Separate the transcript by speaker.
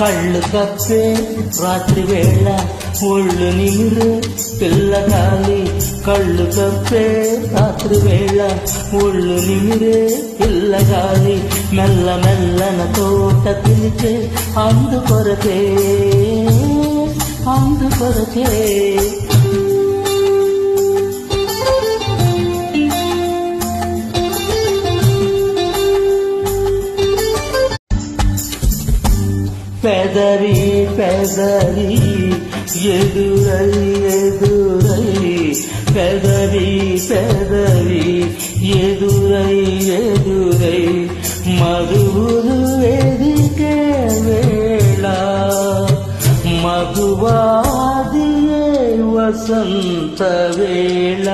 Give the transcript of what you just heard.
Speaker 1: కళ్ళు కప్పే రాత్రి వేళ ఒళ్ళు నిమిరు పిల్లగాలి. కళ్ళు కప్పే రాత్రి వేళ ఒళ్ళు నిమిరే పిల్లగాలి. మెల్ల మెల్లన తోట పిలిచే అందుకొరకే అందుకొరకే. పెదవి పెదవి ఎదురై ఎదురై పెదవి పెదవి ఎదురై ఎదురై మధువులు వేదికే వేళ మధువాదియే వసంత వేళ.